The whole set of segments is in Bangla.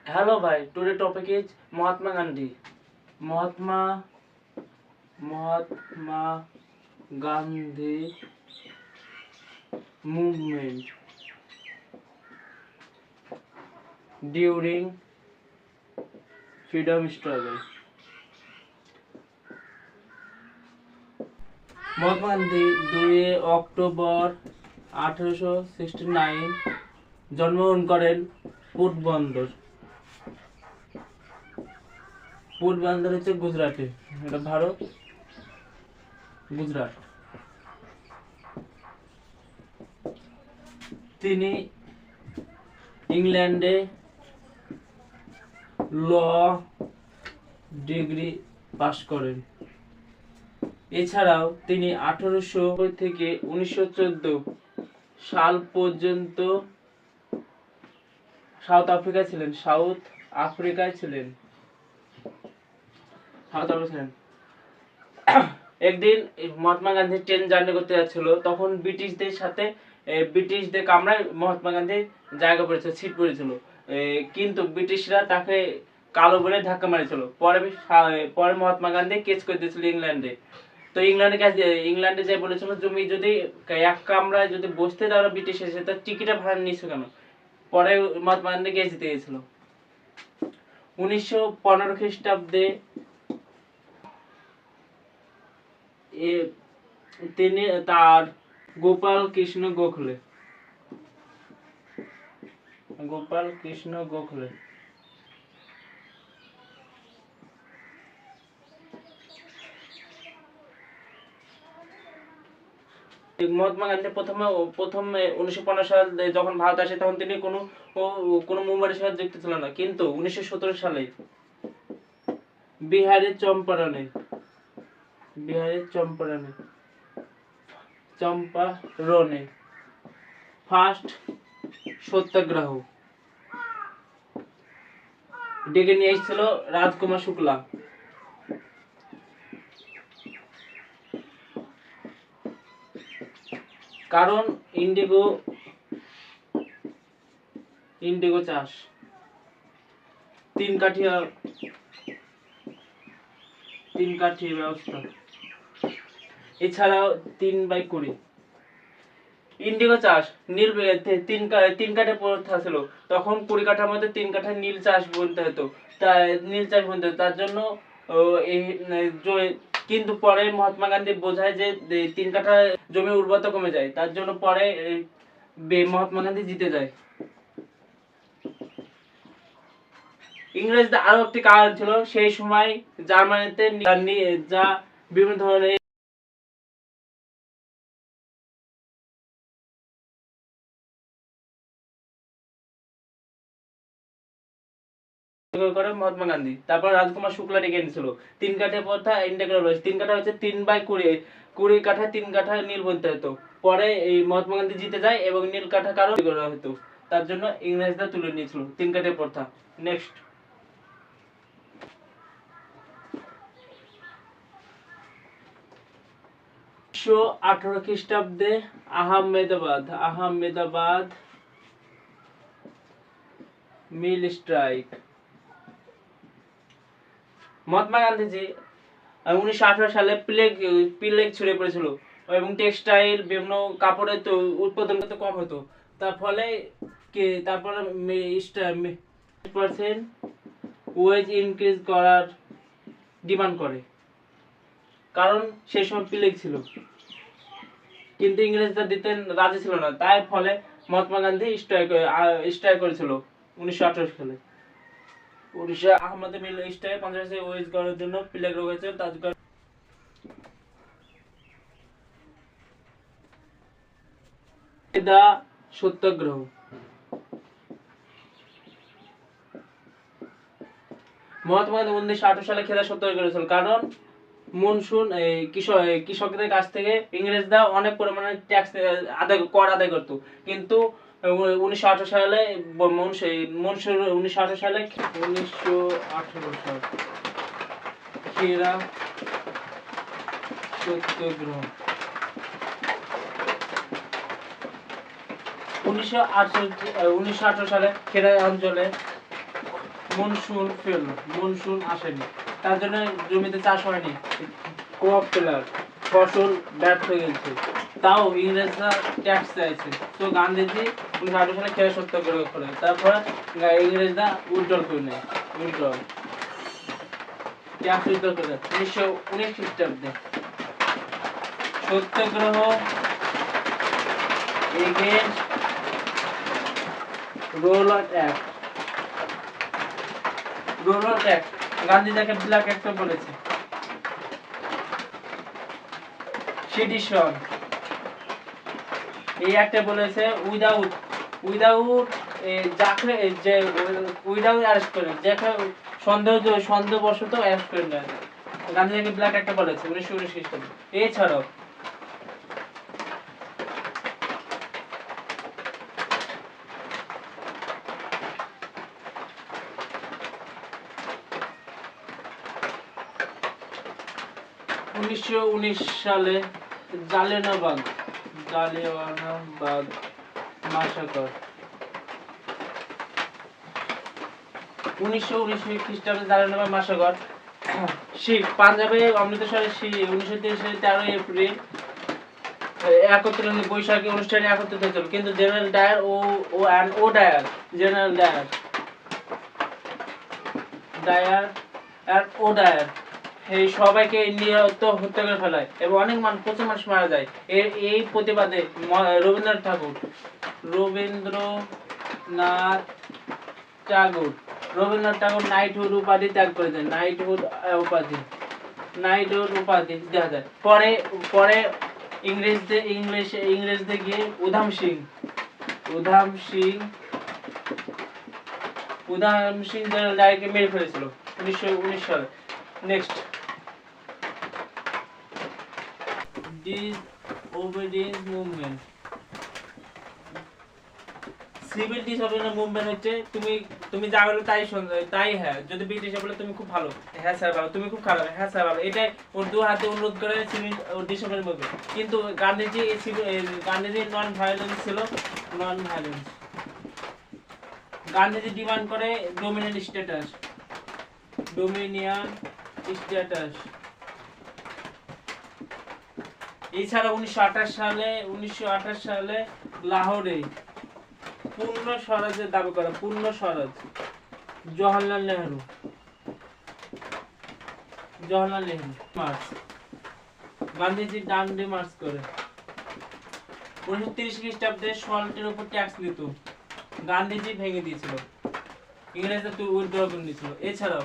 Hello, bhai. Today topic is Mahatma Gandhi. Mahatma Mahatma Gandhi movement during freedom struggle. Mahatma Gandhi 2 October 1869 জন্মগ্রহণ করেন পোরবন্দর হচ্ছে গুজরাটে, এটা ভারত, গুজরাট। তিনি ইংল্যান্ডে ল ডিগ্রি পাশ করেন। এছাড়াও তিনি 1800 থেকে 1914 সাল পর্যন্ত সাউথ আফ্রিকায় ছিলেন। একদিন মহাত্মা গান্ধী ট্রেন জার্নি করতে যাচ্ছিল, তখন ব্রিটিশদের কামরায় মহাত্মা গান্ধীর জায়গা পড়েছিল, সিট পড়েছিল। কিন্তু ব্রিটিশরা তাকে কালো বলে ধাক্কা মারেছিল। পরে মহাত্মা গান্ধী কেস করে দিয়েছিল ইংল্যান্ডে। তো ইংল্যান্ডে যে বলেছিল, তুমি যদি এক কামরায় যদি বসতে দাও ব্রিটিশ এসে, তার টিকিটের ভাড়া নিচ্ছ কেন? পরে মহাত্মা গান্ধী কেস জিতে গেছিল। 1915 খ্রিস্টাব্দে তিনি তার গোপাল কৃষ্ণ গোখলে মহাত্মা গান্ধী প্রথমে 1915 সালে যখন ভারত আসে, তখন তিনি কোনো মুভমেন্টের সাথে যুক্ত ছিল না। কিন্তু 1917 সালে বিহারের চম্পারণে ফার্স্ট সত্যাগ্রহ ডেকে নিয়ে এসেছিল রাজকুমার শুক্লা। কারণ ইন্ডিগো চাষ, 3 কাঠিয়া ব্যবস্থা, এছাড়াও 3/20 ইন্ডিগো চাষ, নীল 3 কাঠা প্রথা ছিল। তখন 20 কাঠার মধ্যে 3 কাঠা নীল চাষ বুনতে হতো। তার জন্য কিন্তু পরে মহাত্মা গান্ধী বোঝায় যে 3 কাঠা জমি উর্বরতা কমে যায়, তার জন্য পরে মহাত্মা গান্ধী জিতে যায়। ইংরেজদের আরো একটি কারণ ছিল, সেই সময় জার্মানিতে যা বিভিন্ন ধরনের করে মহাত্মা গান্ধী। তারপর রাজকুমার শুক্লা ডেকে এনেছিল 3 কাঠা প্রথা ইন্ডিয়া করে বলেছে। 3 কাঠা হচ্ছে 3/20 কাঠা 3 কাঠা নীল বলতে হতো। পরে এই মহাত্মা গান্ধী জিতে যায় এবং নীল কাঠা কারণ করা হতো, তার জন্য ইংরেজরা তুলে নিয়েছিল 3 কাঠা প্রথা। নেক্সট, 1818 খ্রিস্টাব্দে আহমেদাবাদ মিল স্ট্রাইক। মহাত্মা গান্ধীজি 1918 সালে প্লেগ ছড়িয়ে পড়েছিল এবং টেক্সটাইল বিভিন্ন কাপড়ের উৎপাদন করতে কম হতো। তার ফলে ওয়েজ ইনক্রিজ করার ডিমান্ড করে, কারণ সেই সময় প্লেগ ছিল, কিন্তু ইংরেজরা দিতে রাজি ছিল না। তাই ফলে মহাত্মা গান্ধী স্ট্রাইক করেছিল 1918 সালে। উড়িষ্যা আহমদ মিল স্ট্রাইক 50 ওয়েজ করার জন্য প্লেগ রোগ হয়েছে, তার সত্যাগ্রহ। মহাত্মা গান্ধী 1918 সালে খেদা সত্যাগ্রহ করেছিল, কারণ মনসুন কৃষকদের কাছ থেকে ইংরেজরা অনেক পরিমাণে ট্যাক্স কর আদায় করত। কিন্তু 1918 সালে খেদা সত্যাগ্রহ 1918 সালে খেদা অঞ্চলে মনসুন ফেল, মনসুন আসেনি, তার জন্য জমিতে চাষ হয়নি, ক্রপ ফেলার, ফসল ব্যর্থ হয়ে গেছে, তাও ইংরেজরা ট্যাক্স চাইছে। তো গান্ধীজি 1918 সালে খেলা সত্যাগ্রহ করে, তারপর ইংরেজরা উইথড্রল করে নেয়, উইথড্রল ট্যাক্স উইথড্রল করে 1919 খ্রিস্টাব্দে satyagraha against Rowlatt act. Rowlatt act Gandhi যাকে ব্ল্যাক অ্যাক্ট বলেছে। সেডিশন এই অ্যাক্টে বলেছে উইদাউট উইদাউট যাকে যে উইদাউট অ্যারেস্ট করে, যাকে সন্দেহবশত অ্যারেস্ট করে না, গান্ধী যাকে ব্ল্যাক অ্যাক্ট বলেছে 1919 খ্রিস্টাব্দে। এছাড়াও 1919 সালে জালিয়ানওয়ালাবাগ মাসাকার। 1919 খ্রিস্টাব্দে জালিয়ানওয়ালাবাগ মাসাকার শিখ পাঞ্জাবে অমৃতসরে 1930 সালে 13 এপ্রিল 71 বৈশাখী অনুষ্ঠানে একত্রিত হয়েছিল, কিন্তু জেনারেল ডায়ার ডায়ার এই সবাইকে নিহত হত্যা করে ফেলায় এবং অনেক প্রচুর মানুষ মারা যায়। এই প্রতিবাদে রবীন্দ্রনাথ ঠাকুর নাইটহুড উপাধি ত্যাগ করে দেন। নাইটহুড উপাধি দেওয়া যায়। পরে ইংরেজদের গিয়ে উধাম সিং জেনারেল ডায়ারকে মেরে ফেলেছিল 1919 সালে। Next, disobedience movement. Civil disobedience movement হচ্ছে তুমি যা বলো তাই হ্যাঁ, যদি ব্রিটিশে বলে তুমি খুব ভালো, হ্যাঁ স্যার ভালো, তুমি খুব খারাপ, হ্যাঁ স্যার ভালো, এটাই ওর দু হাতে অনুরোধ করে সিভিল ডিসওবিডিয়েন্স মুভমেন্ট। কিন্তু গান্ধীজি নন ভায়োলেন্স ছিল, নন ভায়োলেন্স। গান্ধীজি ডিমান্ড করে ডোমিনিয়ন স্ট্যাটাস। এছাড়া 1928 সালে লাহোরে পূর্ণ স্বরাজের দাবি করা, পূর্ণ স্বরাজ। জওহরলাল নেহরু মার্চ, গান্ধীজি ডান্ডি মার্চ করে। 1930 খ্রিস্টাব্দে সল্টের উপর ট্যাক্স দিত, গান্ধীজি ভেঙে দিয়েছিল, ইংরেজরা উইথড্র করে নিয়েছিল। এছাড়াও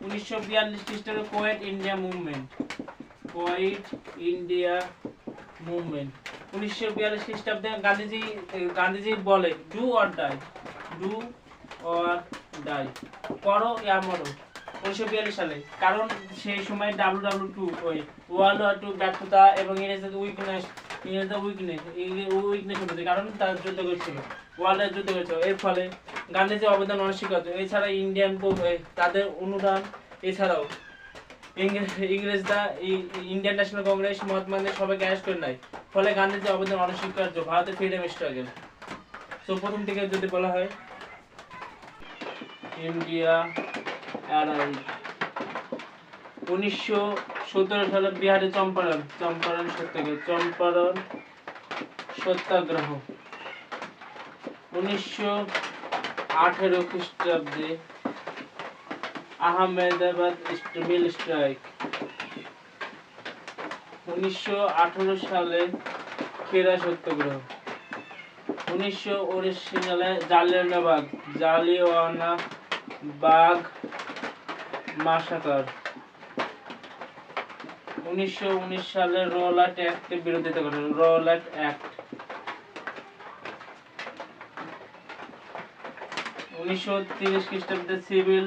1942 খ্রিস্টাব্দে কোয়েট ইন্ডিয়া মুভমেন্ট। 1942 খ্রিস্টাব্দে গান্ধীজি বলে ডু অর ডাই, করো ইয়া মরো। 1942 সালে, কারণ সেই সময় WW2 ওয়ার্ল্ড ওয়ার 2 ব্যর্থতা এবং ইংরেজদের উইকনেস হতে, কারণ তারা যুদ্ধ করছিল, ওয়ার্ল্ডের যুদ্ধ করেছিল। এর ফলে গান্ধীজির অবদান অনস্বীকার্য। এছাড়া তাদের অনুদান, এছাড়াও ইংরেজরা ইন্ডিয়ান ন্যাশনাল কংগ্রেস মহাত্মা গান্ধী সবাইকে অ্যারেস্ট করে নেয়, ফলে গান্ধীজির অবদান অনস্বীকার্য। ভারতের ফ্রিডম স্ট্রাগল। তো প্রথম থেকে যদি বলা হয়, ইন্ডিয়া অ্যারাইভ 1917 সালে বিহারে চম্পারণ সত্যাগ্রহ। 1918 খ্রিস্টাব্দে আহমেদাবাদ মিল স্ট্রাইক। 1918 সালে খেরা সত্যাগ্রহ। 1919 সালে জালিয়ানওয়ালাবাগ মাসাকার। 1919 সালে রোলাট অ্যাক্টের বিরোধিতা করে, রোলাট অ্যাক্ট। 1930 খ্রিস্টাব্দে সিভিল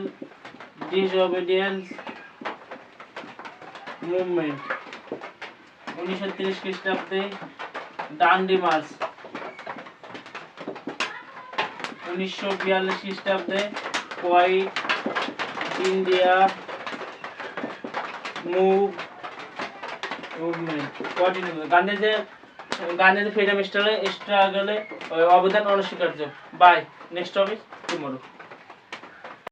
ডিসওবিডিয়েন্স মুভমেন্ট। 1930 খ্রিস্টাব্দে ডান্ডি মার্চ। 1942 খ্রিস্টাব্দে quit India movement. Gandhiji freedom স্ট্রাগলে অবদান অনস্বীকার্য। Bye, next topic tomorrow.